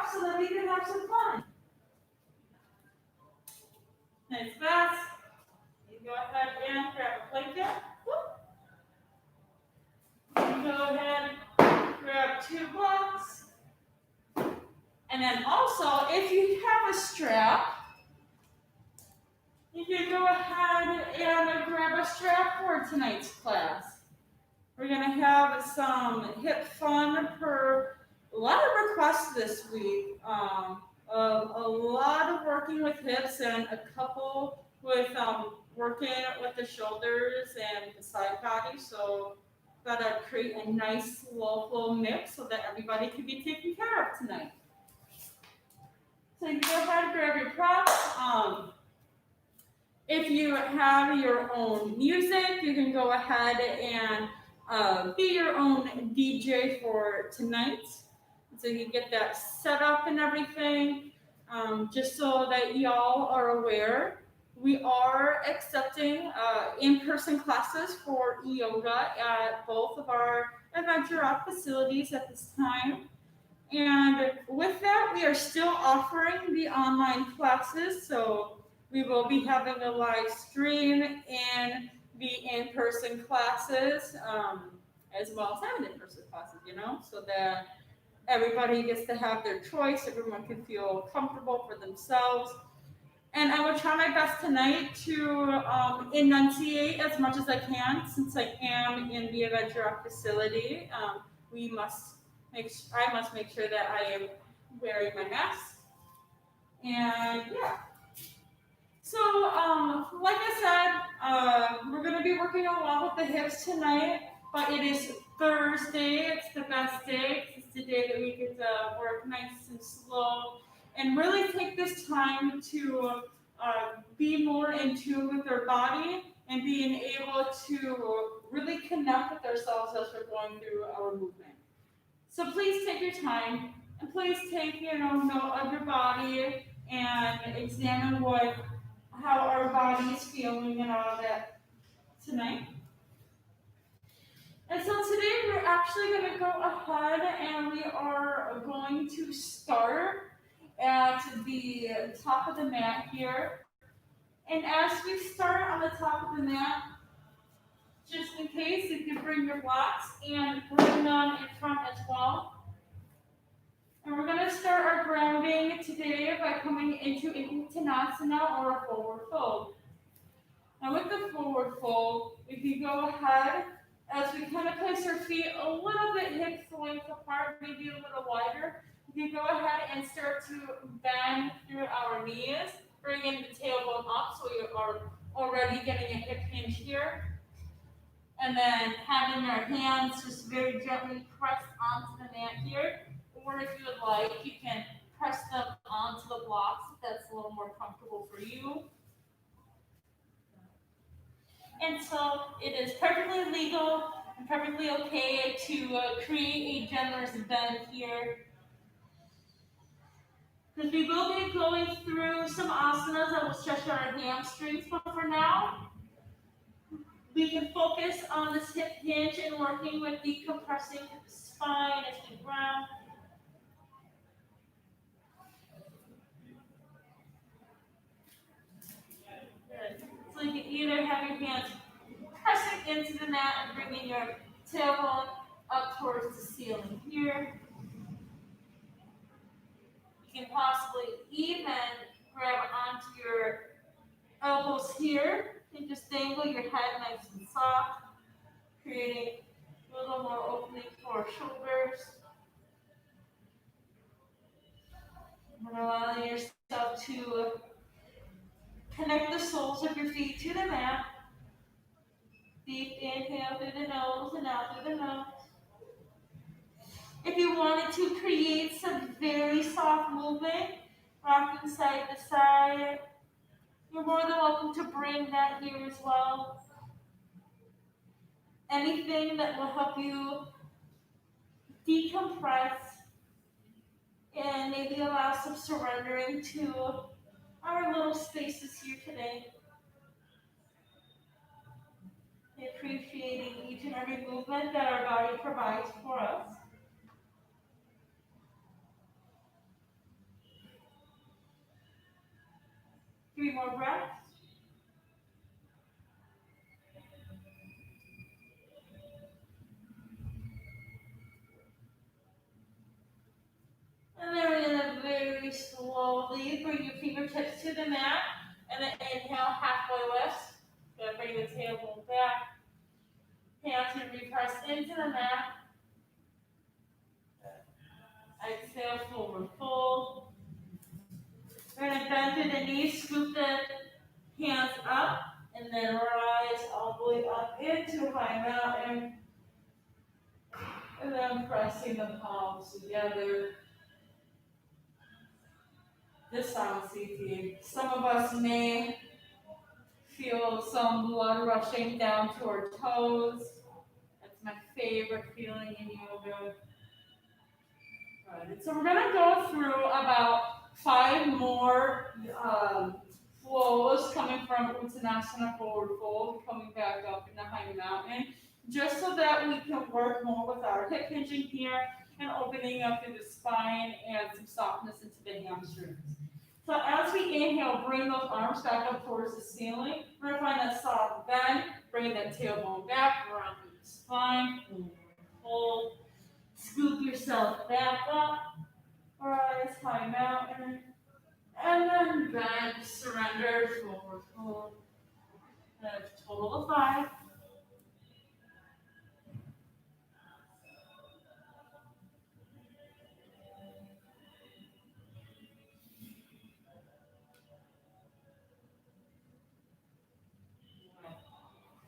up so that we can have some fun. Nice fast. You go ahead and grab a blanket. You go ahead, grab 2 blocks. And then also, if you have a strap, you can go ahead and grab a strap for tonight's class. We're going to have some hip fun for a lot of requests this week. A lot of working with hips and a couple with working with the shoulders and the side body. So gotta create a nice local mix so that everybody can be taken care of tonight. So you can go ahead and grab your props. If you have your own music, you can go ahead and be your own DJ for tonight. So you can get that set up and everything. Just so that y'all are aware, we are accepting in-person classes for yoga at both of our Adventure Rock facilities at this time. And with that, we are still offering the online classes. So we will be having a live stream in the in-person classes, as well as having in-person classes, so that everybody gets to have their choice. Everyone can feel comfortable for themselves. And I will try my best tonight to enunciate as much as I can, since I am in the Adventure Rock facility. I must make sure that I am wearing my mask. And yeah. So, like I said, we're going to be working a lot with the hips tonight, but it is Thursday. It's the best day. It's the day that we get to work nice and slow and really take this time to be more in tune with our body and being able to really connect with ourselves as we're going through our movement. So please take your time and please take note of your body and examine how our body is feeling and all that tonight. And so today we're actually going to go ahead and we are going to start at the top of the mat here. And as we start on the top of the mat, just in case, you can bring your blocks and bring them in front as well. And we're going to start our grounding today by coming into a Uttanasana or a forward fold. Now with the forward fold, we can go ahead as we kind of place our feet a little bit hips length apart, maybe a little wider. We can go ahead and start to bend through our knees, bringing the tailbone up so you are already getting a hip hinge here. And then having our hands just very gently pressed onto the mat here. Or if you would like, you can press them onto the blocks if that's a little more comfortable for you. And so it is perfectly legal and perfectly okay to create a generous bend here. Because we will be going through some asanas that will stretch our hamstrings, but for now, we can focus on this hip hinge and working with decompressing the spine as we ground. Good. So you can either have your hands pressing into the mat and bringing your tailbone up towards the ceiling here. You can possibly even grab onto your elbows here and just dangle your head nice and soft, creating a little more opening for our shoulders. And allowing yourself to connect the soles of your feet to the mat. Deep inhale through the nose and out through the nose. If you wanted to create some very soft movement, rocking side to side, you're more than welcome to bring that here as well. Anything that will help you decompress and maybe allow some surrendering to our little spaces here today. Appreciating each and every movement that our body provides for us. more breaths. And then we're going to very slowly bring your fingertips to the mat. And then inhale, halfway lift. Going to bring the tailbone back. Hands going to be pressed into the mat. Exhale, forward fold. We're going to bend through the knees, scoop the hands up, and then rise all the way up into high mountain. And then pressing the palms together. This sound CT. Some of us may feel some blood rushing down to our toes. That's my favorite feeling in yoga. Good. So we're going to go through about 5 more flows coming from Uttanasana forward fold, coming back up in the high mountain, just so that we can work more with our hip hinging here and opening up through the spine and some softness into the hamstrings. So as we inhale, bring those arms back up towards the ceiling. We're going to find that soft bend, bring that tailbone back around through the spine, hold, scoop yourself back up, rise, high mountain, and then bend, surrender, forward fold. That's a total of 5.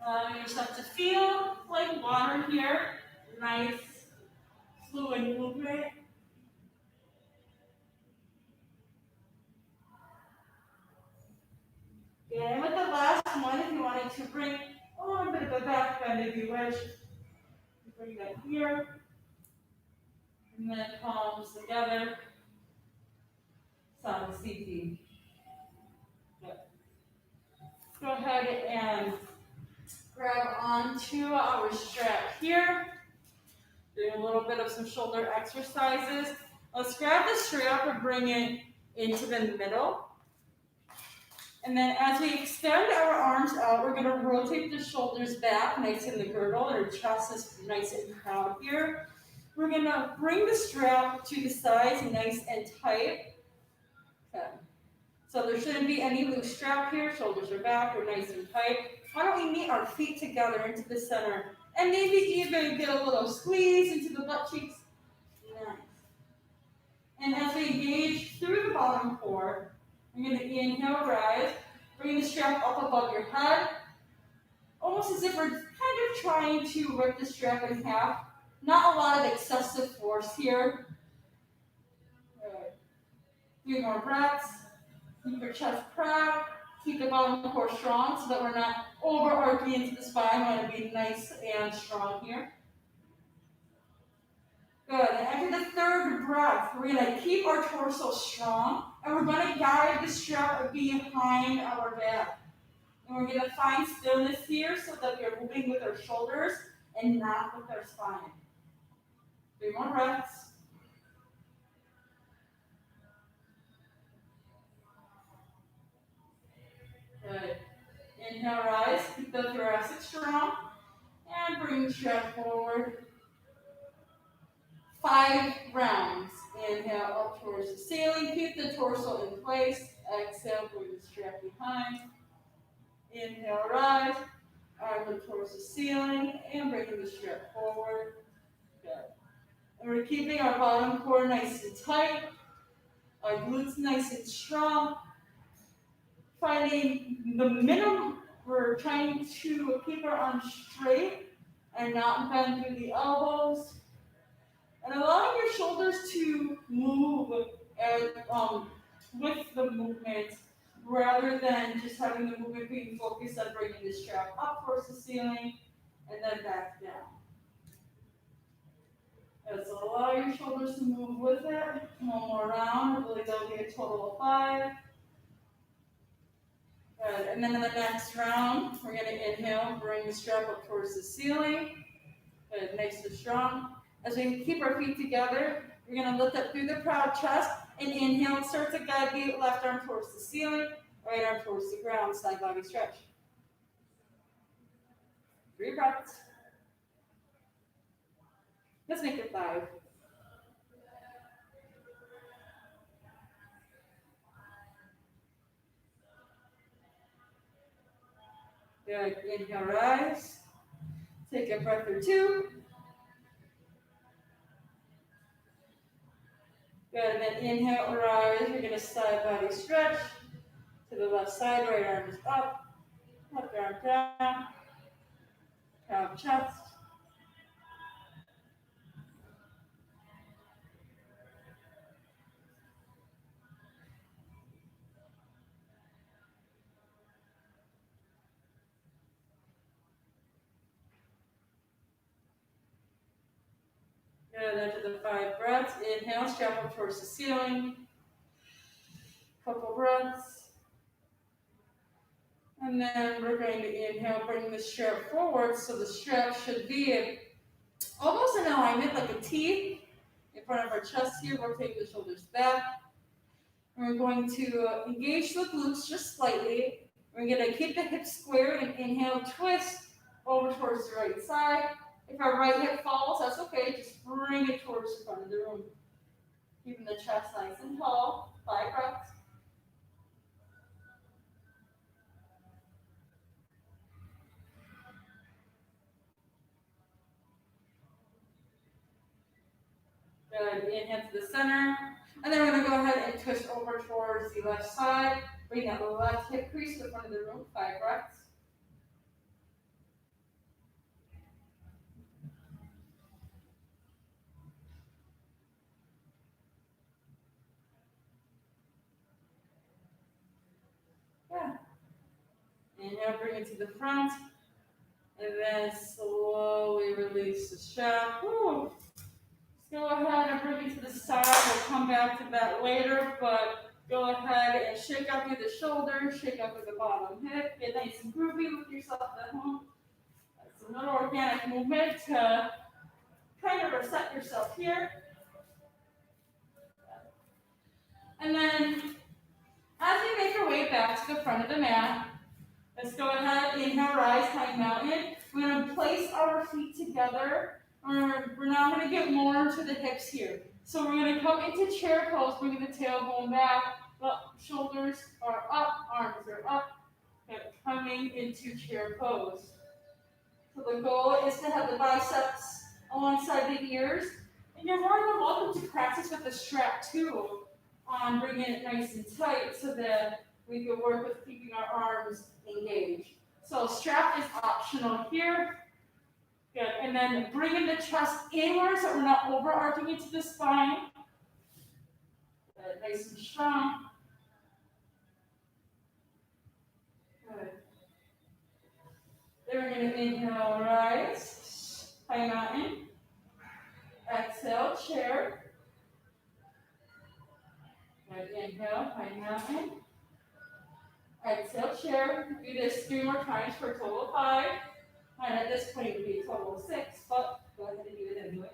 Allow yourself to feel like water here. Nice, fluid movement. And with the last one, if you wanted to bring a little bit of a back bend if you wish, bring that here. And then palms together. Sound CT. Go ahead and grab onto our strap here. Doing a little bit of some shoulder exercises. Let's grab the strap and bring it into the middle. And then as we extend our arms out, we're going to rotate the shoulders back, nice in the girdle, and our chest is nice and proud here. We're going to bring the strap to the sides, nice and tight. Okay. So there shouldn't be any loose strap here. Shoulders are back, we're nice and tight. Why don't we meet our feet together into the center, and maybe even get a little squeeze into the butt cheeks. Nice. And as we engage through the bottom core, we're going to inhale, rise, bring the strap up above your head, almost as if we're kind of trying to rip the strap in half. Not a lot of excessive force here. Good. 3 more breaths. Keep your chest proud. Keep the bottom core strong so that we're not overarching into the spine. We want to be nice and strong here. Good. And after the 3rd breath, we're going to keep our torso strong, and we're going to guide the strap behind our back. And we're going to find stillness here so that we're moving with our shoulders and not with our spine. 3 more breaths. Good. Inhale, rise. Keep the thoracic strong. And bring the strap forward. 5 rounds. Inhale up towards the ceiling. Keep the torso in place. Exhale, bring the strap behind. Inhale, rise. Arm up towards the ceiling. And bring the strap forward. Good. And we're keeping our bottom core nice and tight. Our glutes nice and strong. Finding the minimum, we're trying to keep our arms straight and not bend through the elbows. And allowing your shoulders to move with the movement rather than just having the movement being focused on bringing the strap up towards the ceiling and then back down. And so allow your shoulders to move with it. 1 more round. I believe that'll be a total of 5. Good. And then in the next round, we're going to inhale, bring the strap up towards the ceiling. Good. Nice and strong. As we keep our feet together, we're going to lift up through the proud chest and inhale. Start to guide the left arm towards the ceiling. Right arm towards the ground, side body stretch. 3 breaths. Let's make it 5. Good. Inhale, rise. Take a breath or 2. Good. And then inhale, rise. You're going to side body stretch to the left side. Right arm is up. Left arm down. Calf, chest. Good. Then to the 5 breaths. Inhale, strap up towards the ceiling. Couple breaths. And then we're going to inhale, bring the strap forward. So the strap should be almost in alignment, like a T in front of our chest here. Rotate the shoulders back. And we're going to engage the glutes just slightly. We're going to keep the hips square and inhale, twist over towards the right side. If our right hip falls, that's okay. Just bring it towards the front of the room. Keeping the chest nice and tall. 5 breaths. Good. Inhale to the center. And then we're going to go ahead and twist over towards the left side. Bring that left hip crease to the front of the room. 5 breaths. Yeah. Inhale, bring it to the front. And then slowly release the strap. Woo. Go ahead and bring it to the side. We'll come back to that later, but go ahead and shake up through the shoulders, shake up through the bottom hip. Get nice and groovy with yourself at home. That's another organic movement to kind of reset yourself here. And then, as you make your way back to the front of the mat, let's go ahead, inhale, rise, high mountain. We're going to place our feet together. We're now going to get more into the hips here. So we're going to come into chair pose, bringing the tailbone back. Shoulders are up, arms are up. And coming into chair pose. So the goal is to have the biceps alongside the ears. And you're more than welcome to practice with the strap too, on bringing it nice and tight so that we can work with keeping our arms engaged. So strap is optional here. Good. And then bringing the chest inward so we're not overarching into the spine. Good. Nice and strong. Good. Then we're going to inhale, rise, high mountain. Exhale, chair. Good. Inhale, high mountain. Exhale, chair. Do this 3 more times for a total of 5. And at this point, it would be a total of 6, but go ahead and do it anyway.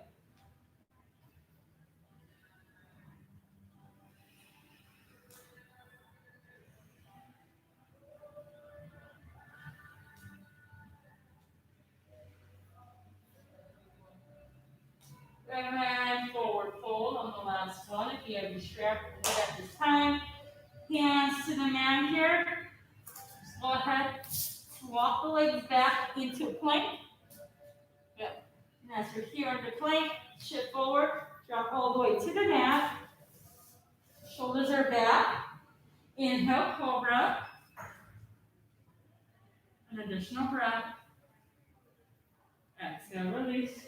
And then forward fold on the last one. If you have your strap at this time, hands to the mat here. Just go ahead, walk the legs back into plank. Good. And as you're here under plank, shift forward, drop all the way to the mat. Shoulders are back. Inhale, cobra. An additional breath. Exhale, release.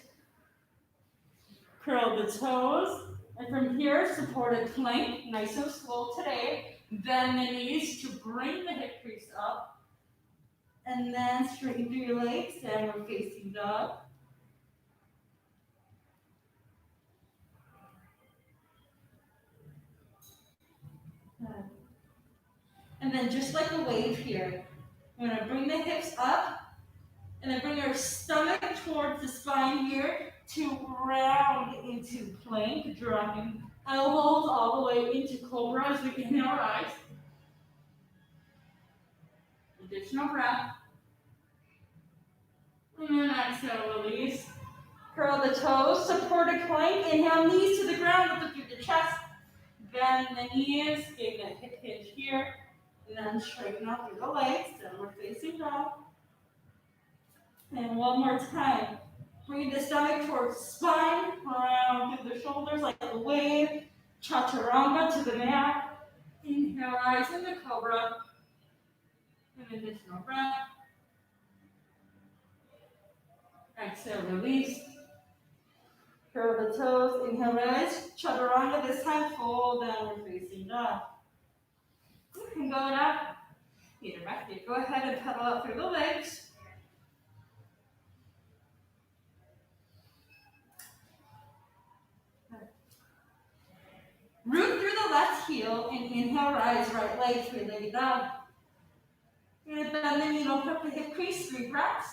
Curl the toes. And from here, supported plank, nice and slow today. Bend the knees to bring the hip crease up. And then straighten through your legs, downward facing dog. And then just like a wave here, we're going to bring the hips up, and then bring our stomach towards the spine here to round into plank, dropping elbows all the way into cobra as we inhale, rise. Additional breath. And then exhale, release. Curl the toes, supported plank. Inhale, knees to the ground, lift through the chest. Bend the knees, give a hip hinge here. And then straighten out through the legs, downward facing dog. And one more time. Bring the stomach towards the spine, around through the shoulders like a wave. Chaturanga to the mat. Inhale, rise into cobra. An additional breath. Exhale, release. Curl the toes. Inhale, rise. Chaturanga, this time full downward facing dog. You can go up. Either back here. Go ahead and pedal up through the legs. Root through the left heel and inhale, rise, right leg, three-legged dog. You're going to bend the knee, open up the hip crease, 3 breaths.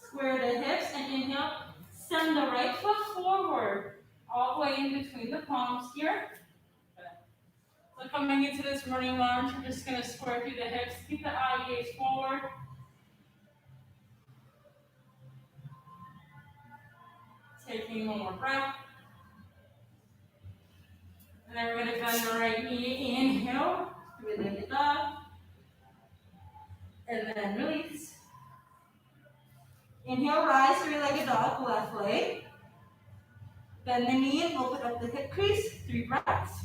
Square the hips and inhale, send the right foot forward, all the way in between the palms here. So coming into this morning lunge, we're just going to square through the hips, keep the eye gaze forward. Taking one more breath. And then we're going to bend the right knee, inhale, three-legged dog. And then release. Inhale, rise, three-legged dog, left leg. Bend the knee and open up the hip crease, 3 breaths.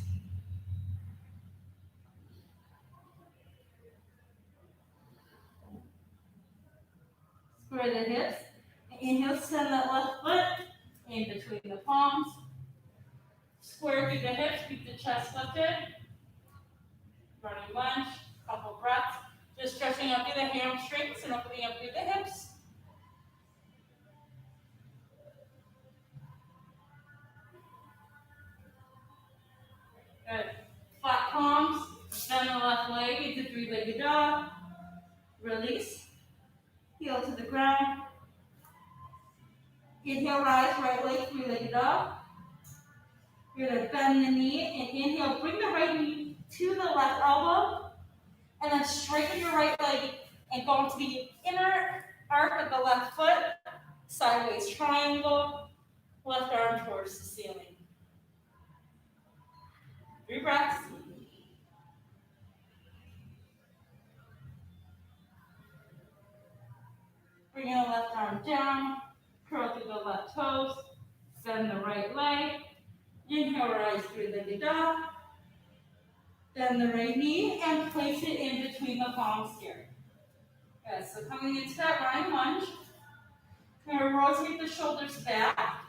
Square the hips. Inhale, send that left foot in between the palms. Square through the hips, keep the chest lifted. Running lunge, couple breaths. Just stretching up through the hamstrings and opening up through the hips. Good. Flat palms, bend the left leg into three-legged dog. Release. Heel to the ground. Inhale, rise, right leg, three-legged dog. You're going to bend the knee and inhale, bring the right knee to the left elbow. And then straighten your right leg and go into the inner arc of the left foot. Sideways triangle. Left arm towards the ceiling. 3 breaths. Bringing the left arm down. Curl through the left toes. Bend the right leg. Inhale, rise, three-legged dog. Bend the right knee and place it in between the palms here. Good, so coming into that running lunge. We're going to rotate the shoulders back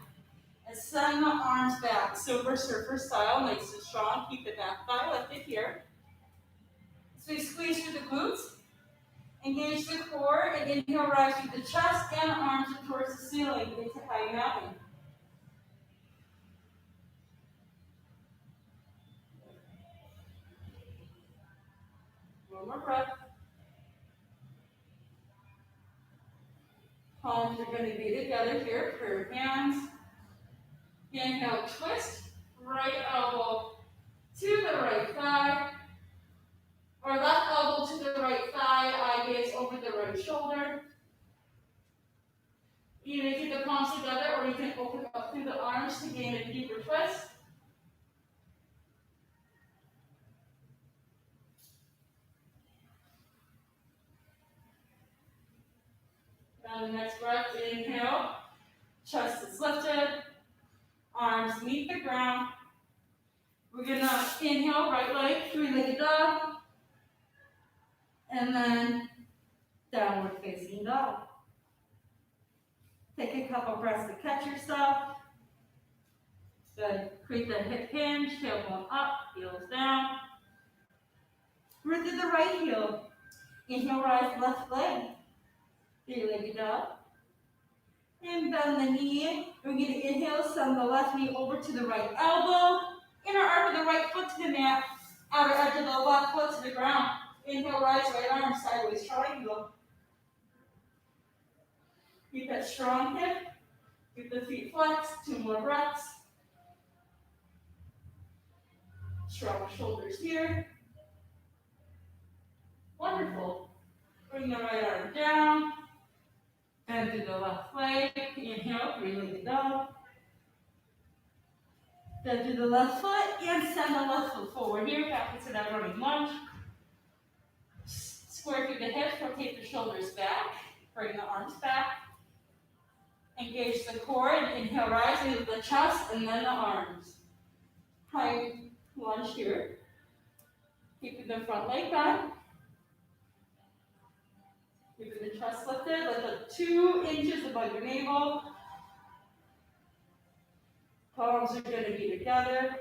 and send the arms back. Silver surfer style, nice and strong. Keep the back thigh lifted here. So you squeeze through the glutes. Engage the core and inhale, rise through the chest and arms towards the ceiling into high mountain. One more breath. Palms are going to be together here for your hands. Inhale, twist. Right elbow to the right thigh. Or left elbow to the right thigh. Eye gaze over the right shoulder. You can keep the palms together or you can open up through the arms to gain a deeper twist. And the next breath, inhale, chest is lifted, arms meet the ground. We're going to inhale, right leg, three-legged dog, and then downward facing dog. Take a couple breaths to catch yourself. Good. Create the hip hinge, tailbone up, heels down. Root through the right heel. Inhale, rise, left leg. Three-legged dog. And bend the knee. We're going to inhale, send the left knee over to the right elbow. Inner arc of the right foot to the mat. Outer edge of the left foot to the ground. Inhale, rise, right arm, sideways triangle. Keep that strong hip. Keep the feet flexed. 2 more breaths. Shrug shoulders here. Wonderful. Bring the right arm down. Bend through the left leg. Inhale, three-legged dog. Bend through the left foot and send the left foot forward here. Back into that running lunge. Square through the hips, rotate the shoulders back. Bring the arms back. Engage the core and inhale, rise into the chest and then the arms. High lunge here. Keeping the front leg back. Keeping the chest lifted. Lift up 2 inches above your navel. Palms are going to be together.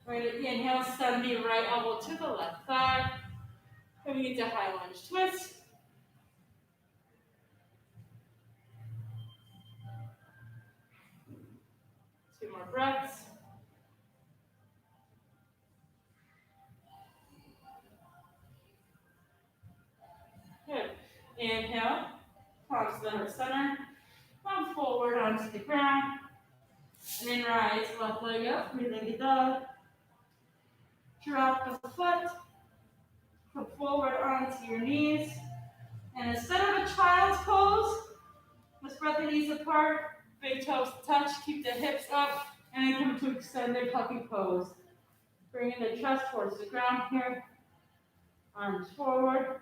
Right, inhale, send the right elbow to the left thigh. Coming into high lunge twist. Two more breaths. Good. Inhale, palms to the heart center. Come forward onto the ground. And then rise, left leg up, three-legged dog. Drop the foot. Come forward onto your knees. And instead of a child's pose, let's spread the knees apart. Big toes touch, keep the hips up, and then come to extended puppy pose. Bringing the chest towards the ground here. Arms forward.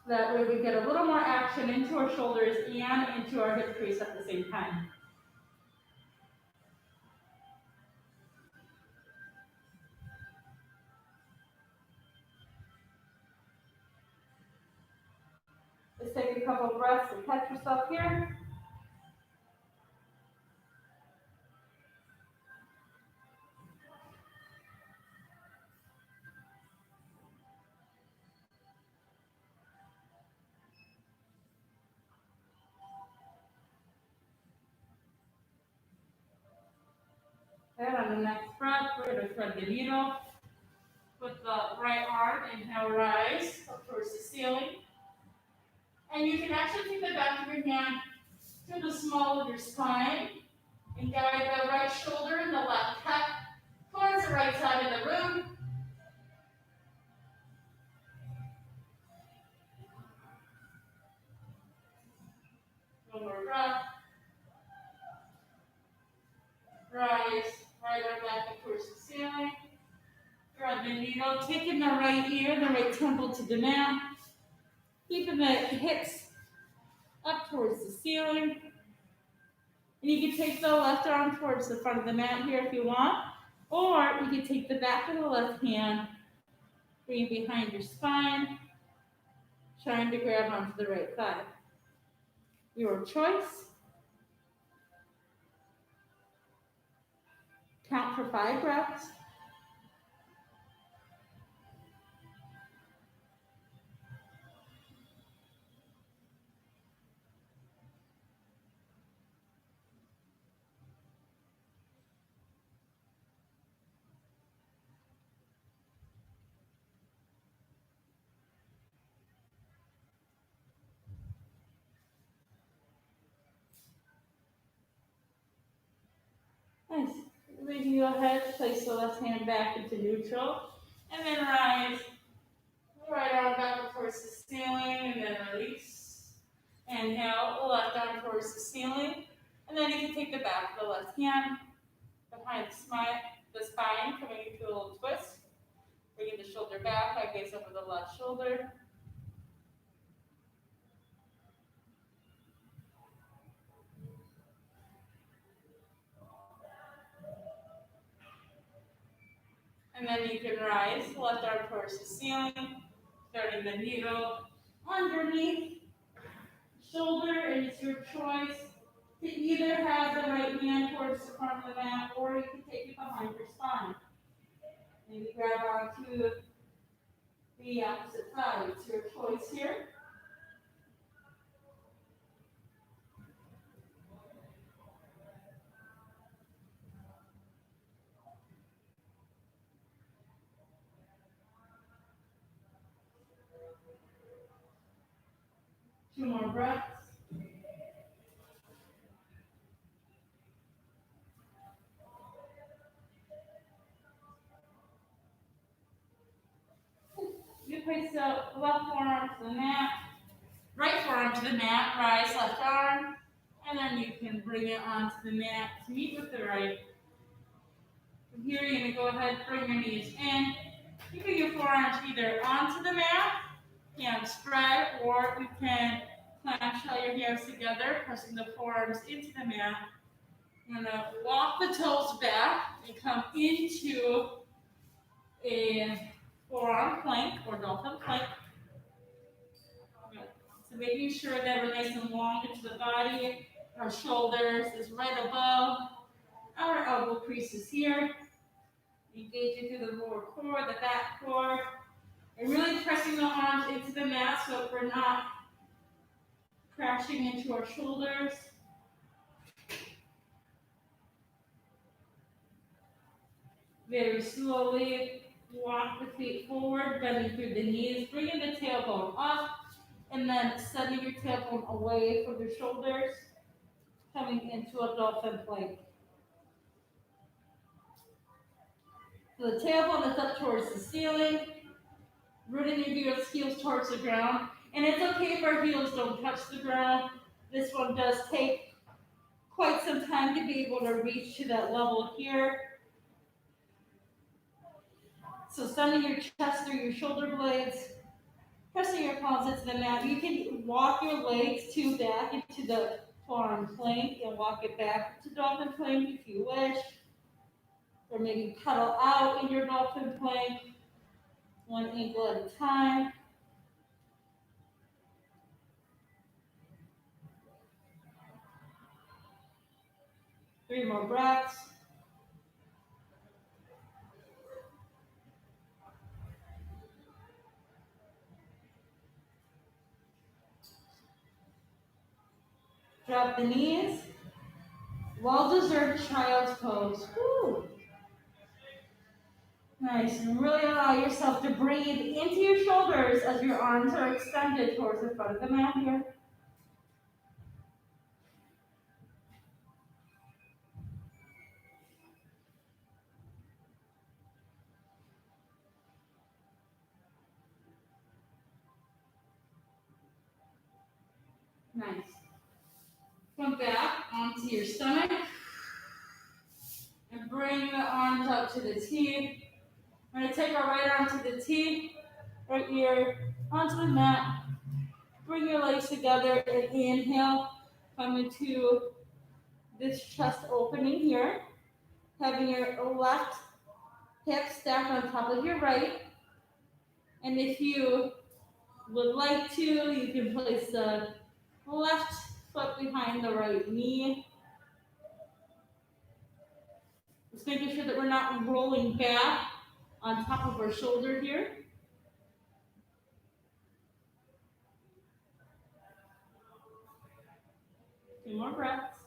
That way we get a little more action into our shoulders and into our hip crease at the same time. Let's take a couple of breaths and catch yourself here. And on the next breath, we're going to thread the needle. With the right arm, inhale, rise up towards the ceiling. And you can actually take the back of your hand to the small of your spine and guide the right shoulder and the left hip towards the right side of the room. One more breath. Rise, right arm back up towards the ceiling. Thread the needle, taking the right ear, the right temple to the mat. Keeping the hips up towards the ceiling. And you can take the left arm towards the front of the mat here if you want. Or you can take the back of the left hand, bring it behind your spine, trying to grab onto the right thigh. Your choice. Count for 5 breaths. Nice. Then you go ahead, place the left hand back into neutral, and then rise. Right arm back up towards the ceiling, and then release. Inhale, left arm towards the ceiling, and then you can take the back of the left hand behind the spine, coming into a little twist. Bringing the shoulder back, I gaze over the left shoulder. And then you can rise, left arm towards the ceiling, starting the needle underneath shoulder, and it's your choice to either have the right hand towards the front of the mat, or you can take it behind your spine. Maybe grab onto the opposite side. It's your choice here. Two more breaths. the mat, rise left arm, and then you can bring it onto the mat to meet with the right. From here, you're going to go ahead, bring your knees in. You bring your forearms either onto the mat, hands spread, or you can clamshell your hands together, pressing the forearms into the mat. You're going to walk the toes back and come into a forearm plank or dolphin plank. So making sure that we're nice and long into the body. Our shoulders is right above our elbow creases here. Engaging through the lower core, the back core. And really pressing the arms into the mat so we're not crashing into our shoulders. Very slowly walk the feet forward, bending through the knees, bringing the tailbone up, and then sending your tailbone away from your shoulders, coming into a dolphin plank. So the tailbone is up towards the ceiling, rooting your heels towards the ground. And it's okay if our heels don't touch the ground. This one does take quite some time to be able to reach to that level here. So sending your chest through your shoulder blades, pressing your palms into the mat. You can walk your legs back into the forearm plank and walk it back to dolphin plank if you wish. Or maybe pedal out in your dolphin plank, one ankle at a time. Three more breaths. Drop the knees. Well-deserved child's pose. Woo. Nice. And really allow yourself to breathe into your shoulders as your arms are extended towards the front of the mat here. Nice. Come back onto your stomach and bring the arms up to the T. We're going to take our right arm to the T, right ear onto the mat. Bring your legs together and inhale. Come into this chest opening here. Having your left hip stacked on top of your right. And if you would like to, you can place the left foot behind the right knee. Just making sure that we're not rolling back on top of our shoulder here. Two more breaths.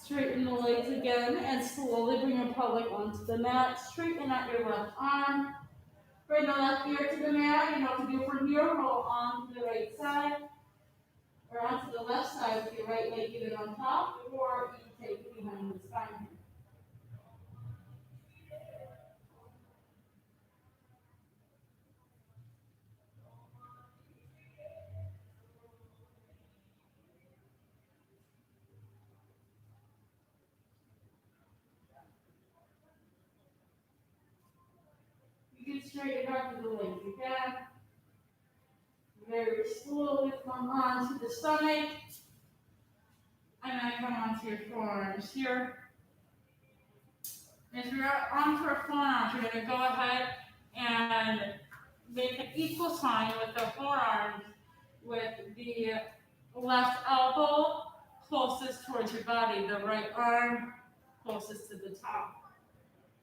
Straighten the legs again and slowly bring your pelvic onto the mat. Straighten out your left arm. Bring the left ear to the mat. You know what to do from here. Roll onto the right side or onto the left side with your right leg either on top or you take it behind the spine here. You can straighten out to the legs again. Very slowly come onto the stomach. And then come onto your forearms here. As we're onto our forearms, we're going to go ahead and make an equal sign with the forearms with the left elbow closest towards your body, the right arm closest to the top.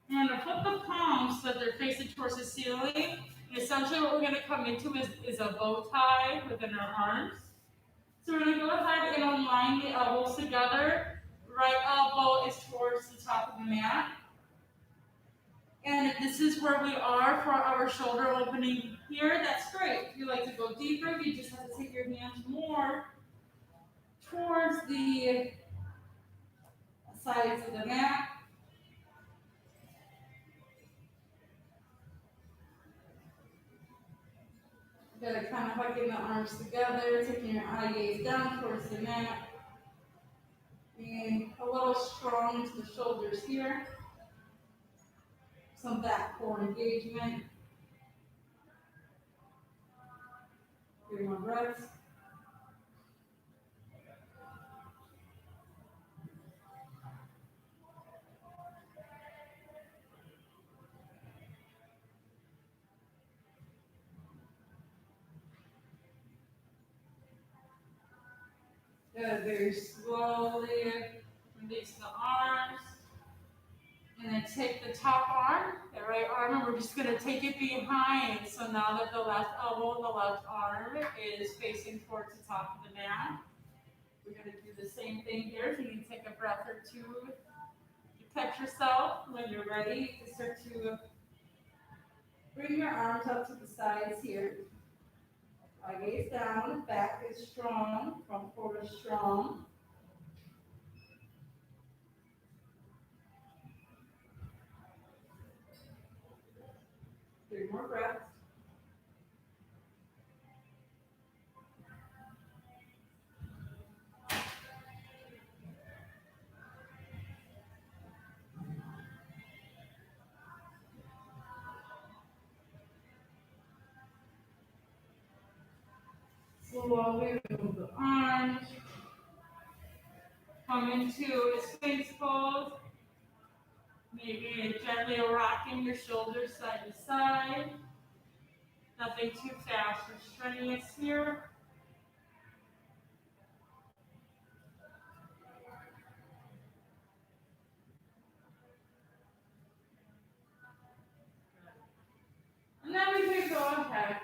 We're going to put the palms so that they're facing towards the ceiling. And essentially what we're going to come into is a bow tie within our arms. So we're going to go ahead and align the elbows together. Right elbow is towards the top of the mat. And if this is where we are for our shoulder opening here, that's great. If you like to go deeper, you just have to take your hands more towards the sides of the mat. Kind of hugging the arms together, taking your eye gaze down towards the mat. Being a little strong to the shoulders here. Some back core engagement. 3 more breaths. Good, very slowly release the arms. And then take the top arm, the right arm, and we're just going to take it behind. So now that the left elbow and the left arm is facing towards the top of the mat, we're going to do the same thing here. So you can take a breath or two to catch yourself. When you're ready, you can start to bring your arms up to the sides here. Eye gaze down, back is strong, front core is strong. 3 more breaths. Slowly move the arms. Come into a Sphinx pose. Maybe gently rocking your shoulders side to side. Nothing too fast or strenuous here. And then we can go ahead.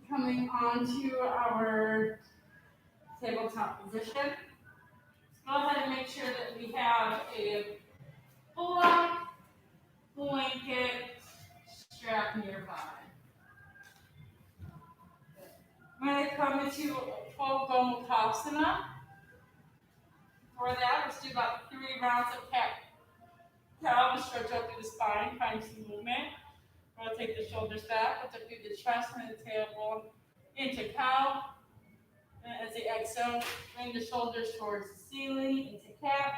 Coming onto our tabletop position. Go ahead and make sure that we have a full-on blanket strap nearby. I'm going to come into full Gomukhasana. For that, let's do about 3 rounds of cat-cow to stretch out through the spine, find some movement. Rotate the shoulders back, lift up through the chest and the tailbone into cow. And as you exhale, bring the shoulders towards the ceiling into cat.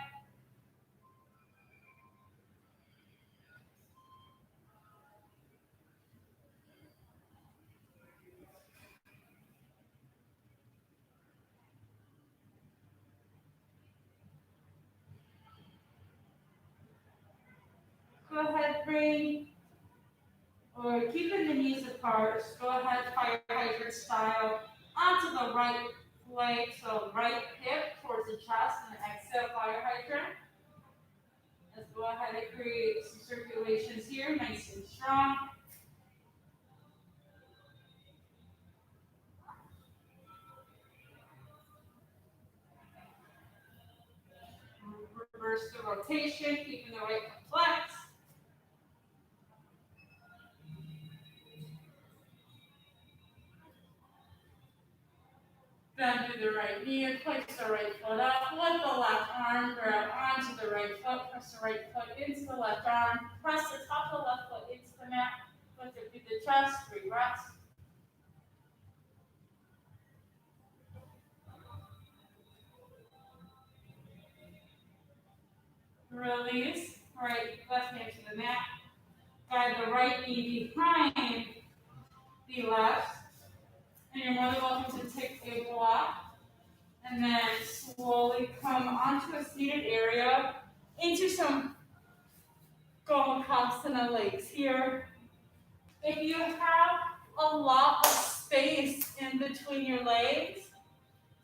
Go ahead, keeping the knees apart, go ahead, fire hydrant style, onto the right leg, so right hip towards the chest, and exhale, fire hydrant. Let's go ahead and create some circulations here, nice and strong. Reverse the rotation, keeping the right foot flexed. Bend through the right knee and place the right foot up. Lift the left arm, grab onto the right foot, press the right foot into the left arm, press the top of the left foot into the mat, lift it through the chest, 3 breaths. Release, left hand to the mat. Guide the right knee behind the left. And you're more than welcome to take a block. And then slowly come onto a seated area into some Gomukhasana legs here. If you have a lot of space in between your legs,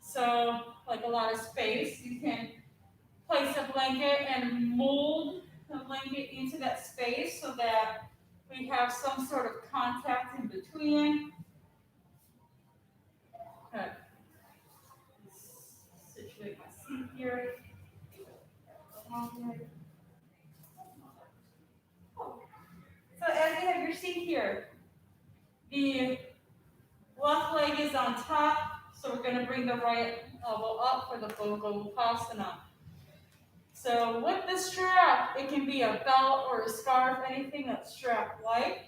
so like a lot of space, you can place a blanket and mold the blanket into that space so that we have some sort of contact in between. Okay. Situate my seat here. So as you have your seat here, the left leg is on top, so we're going to bring the right elbow up for the Gomukhasana. So with the strap, it can be a belt or a scarf, anything that's strap-like.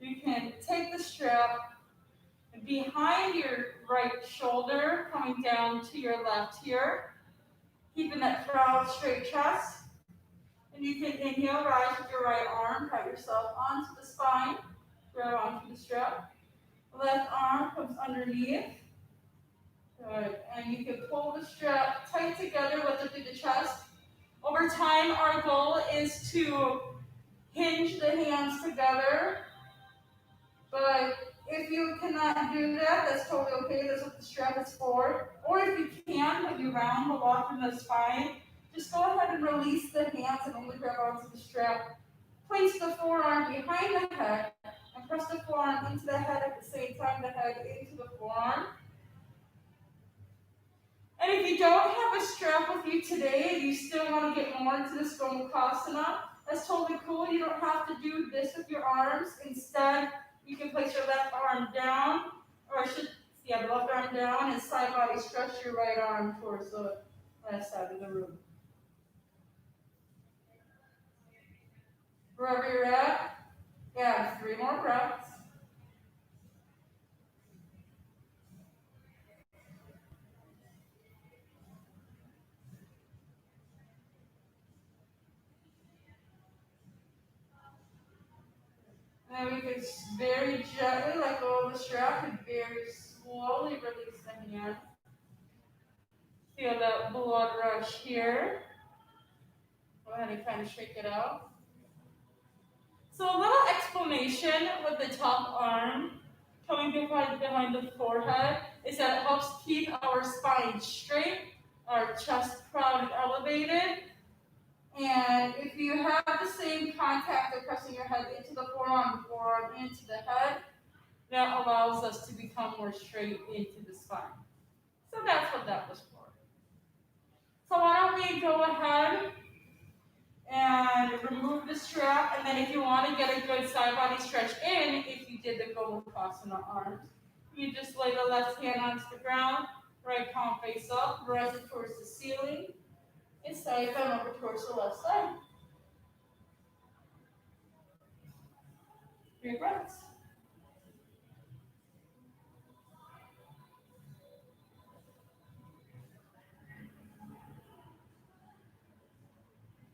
You can take the strap behind your right shoulder, coming down to your left here, keeping that proud straight chest. And you can inhale, rise with your right arm, pat yourself onto the spine, grab onto the strap. Left arm comes underneath. Good. And you can pull the strap tight together, lift it through the chest. Over time, our goal is to hinge the hands together. But if you cannot do that, that's totally okay. That's what the strap is for. Or if you can, but you round the lock in the spine, just go ahead and release the hands and only grab onto the strap. Place the forearm behind the head and press the forearm into the head at the same time, the head into the forearm. And if you don't have a strap with you today and you still want to get more into this Gomukhasana, that's totally cool. You don't have to do this with your arms. Instead, you can place your left arm down, or the left arm down and side body stretch your right arm towards the left side of the room. Wherever you're at, add 3 more breaths. And we can very gently let go of the strap and very slowly release the hand. Feel that blood rush here. Go ahead and kind of shake it out. So a little explanation with the top arm coming behind the forehead is that it helps keep our spine straight, our chest proud and elevated. And if you have the same contact of pressing your head into the forearm into the head, that allows us to become more straight into the spine. So that's what that was for. So why don't we go ahead and remove the strap, and then if you want to get a good side body stretch in, if you did the Gomukhasana arms, you just lay the left hand onto the ground, right palm face up, rise it towards the ceiling, and side bend over towards the left side. 3 breaths.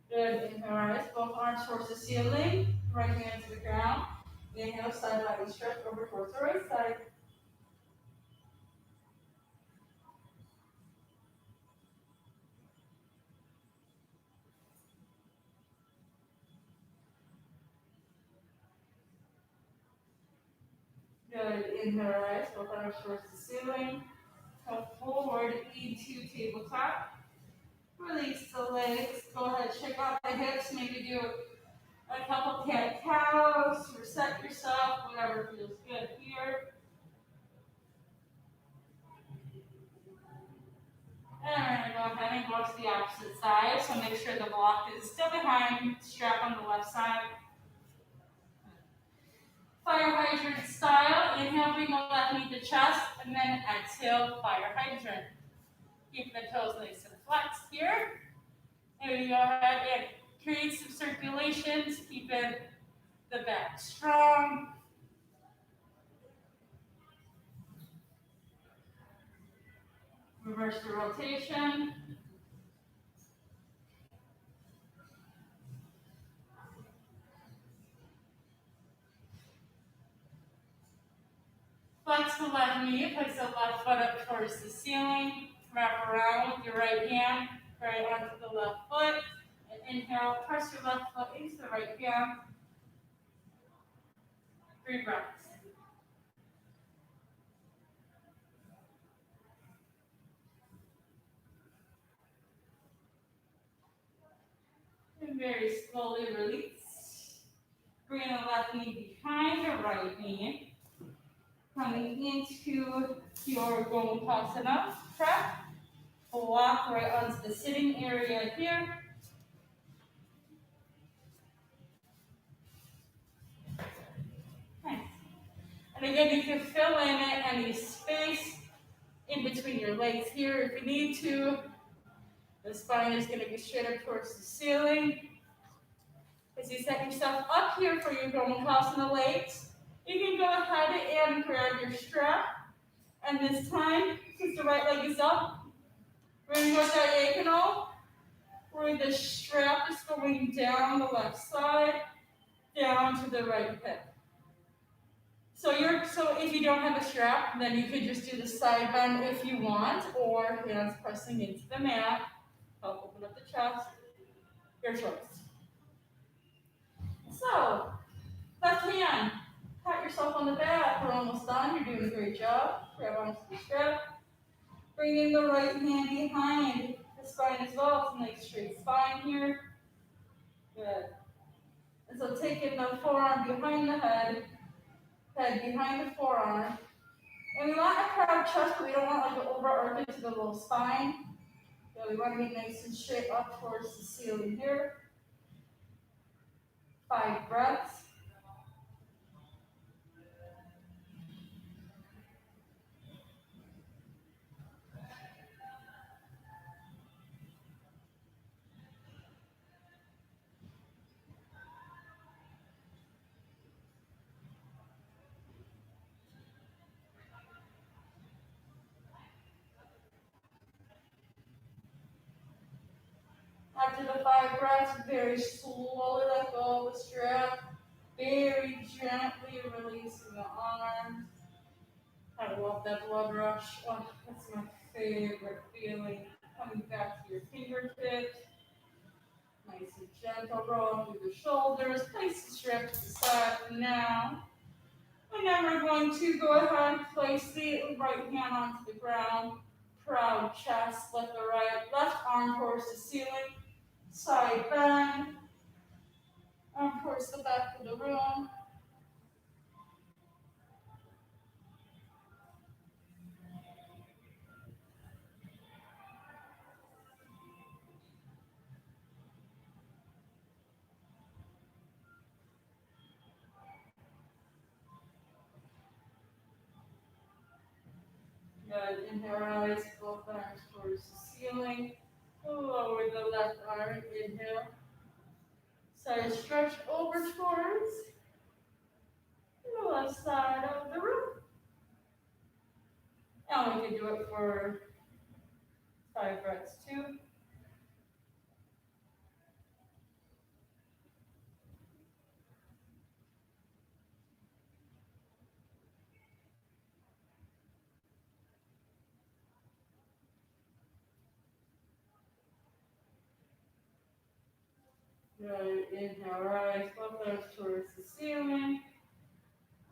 Good. Inhale, rise. Both arms towards the ceiling. Right hand to the ground. Inhale, side body stretch over towards the right side. Good. Inhale, rise. Both arms towards the ceiling. Come forward into tabletop. Release the legs. Go ahead, shake out the hips. Maybe do a couple cat-cows. Reset yourself. Whatever feels good here. And we're going to go ahead and go to the opposite side. So make sure the block is still behind, strap on the left side. Fire hydrant style. Inhale, bring the left knee to chest, and then exhale, fire hydrant. Keep the toes nice and flexed here. And we go ahead and create some circulations, keeping the back strong. Reverse the rotation. Flex the left knee, place the left foot up towards the ceiling. Wrap around with your right hand, right onto the left foot. And inhale, press your left foot into the right hand. 3 breaths. And very slowly release. Bring the left knee behind the right knee. Coming into your Gomukhasana prep. Walk right onto the sitting area here. Nice. And again, you can fill in any space in between your legs here if you need to. The spine is going to be straight up towards the ceiling. As you set yourself up here for your Gomukhasana legs, You can go ahead and grab your strap. And this time, since the right leg is up, we're going to go diagonal, where the strap is going down the left side, down to the right hip. So if you don't have a strap, then you could just do the side bend if you want, or hands pressing into the mat. Help open up the chest. Your choice. So, left hand, pat yourself on the back. We're almost done. You're doing a great job. Grab onto the strap. Bringing the right hand behind the spine as well. It's a nice straight spine here. Good. And so taking the forearm behind the head behind the forearm. And we want a proud chest, but we don't want like an overarch into the little spine. So we want to be nice and straight up towards the ceiling here. 5 breaths. After the 5 breaths, very slowly let go of the strap. Very gently releasing the arms. I love that blood rush. Oh, that's my favorite feeling. Coming back to your fingertips. Nice and gentle. Roll through the shoulders. Place the strap to the side for now. And then we're going to go ahead and place the right hand onto the ground. Proud chest. Let the left arm towards the ceiling. Side bend. Arm towards the back of the room. Good. Inhale, rise both arms towards the ceiling. Lower the left arm. Inhale. Side stretch over towards the left side of the room. And we can do it for 5 breaths too. Good. Inhale, rise both arms towards the ceiling.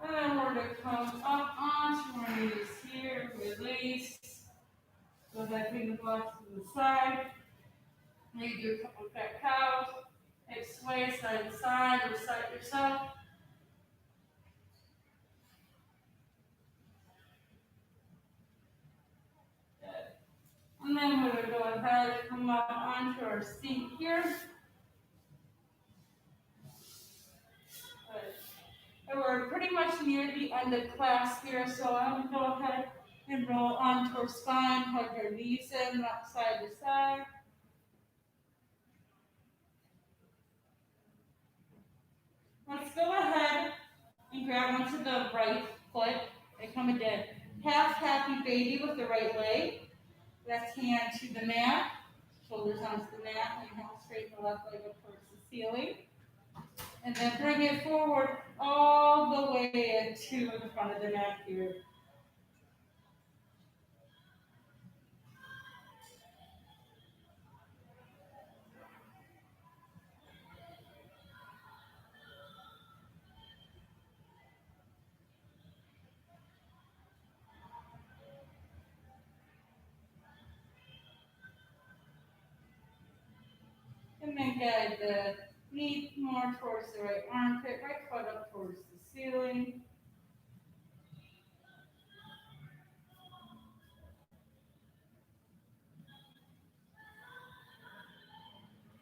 And then we're going to come up onto our knees here, release. So that bring the blocks to the side. Maybe do a couple of cat cows. Hip sway side to side, recite yourself. Good. And then we're going to go ahead and come up onto our seat here. And we're pretty much near the end of class here, so I'm going to go ahead and roll onto our spine, hug our knees in, rock side to side. Let's go ahead and grab onto the right foot and come into half happy baby with the right leg. Left hand to the mat, shoulders onto the mat, inhale, straighten the left leg up towards the ceiling. And then bring it forward all the way to the front of the mat here. And then guide the knee more towards the right armpit, right foot up towards the ceiling.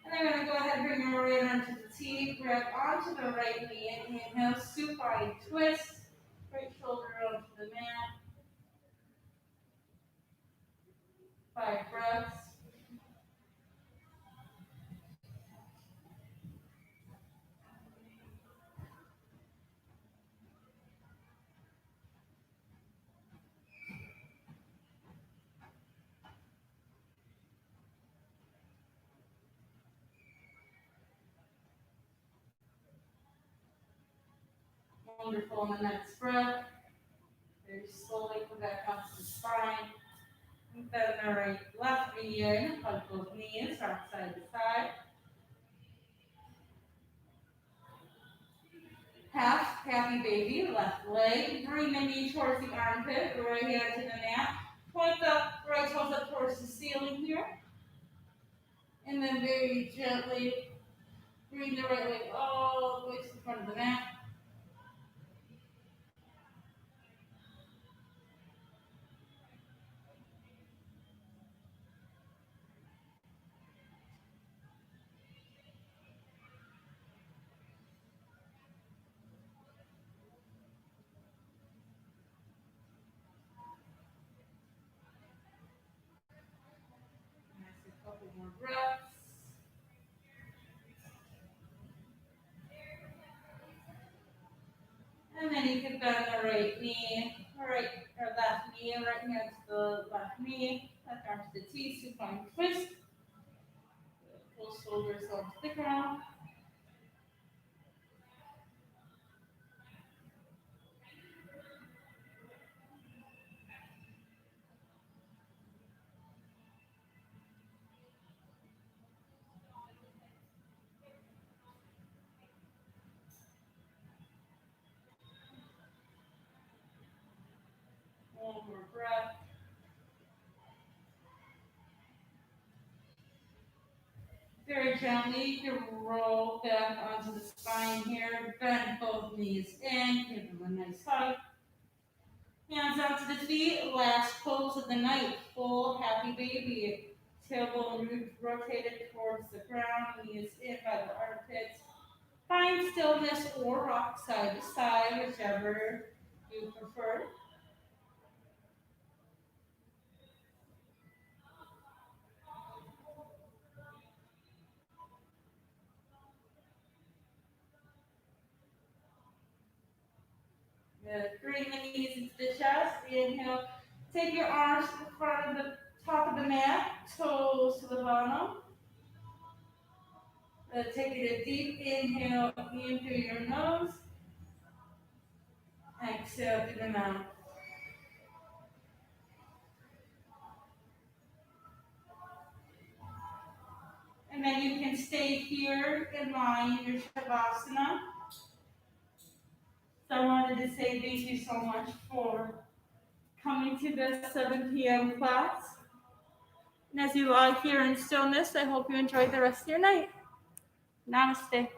And I'm going to go ahead and bring your right arm to the T, grab onto the right knee, and inhale, supine twist, right shoulder onto the mat. 5 breaths. wonderful. On the next breath, very slowly come back onto the spine. Bend the right, left knee in, hug both knees, rock side to side. Half happy baby, left leg. Bring the knee towards the armpit, right hand to the mat. Point the right toes up towards the ceiling here. And then very gently bring the right leg all the way to the front of the mat. Nice, a couple more breaths. And then you can bend the right knee, or left knee, right hand to the left knee, left arm to the T, supine twist. Pull shoulders onto the ground. One more breath. Very gently, you can roll back onto the spine here. Bend both knees in, give them a nice hug. Hands out to the feet, last pose of the night, full happy baby. Tailbone rotated towards the ground, knees in by the armpits. Find stillness or rock side to side, whichever you prefer. Bring the knees into the chest. Inhale. Take your arms to the front of the top of the mat, toes to the bottom. Take it a deep inhale in through your nose. Exhale through the mouth. And then you can stay here in line in your Shavasana. So I wanted to say thank you so much for coming to this 7 p.m. class. And as you lie here in stillness, I hope you enjoy the rest of your night. Namaste.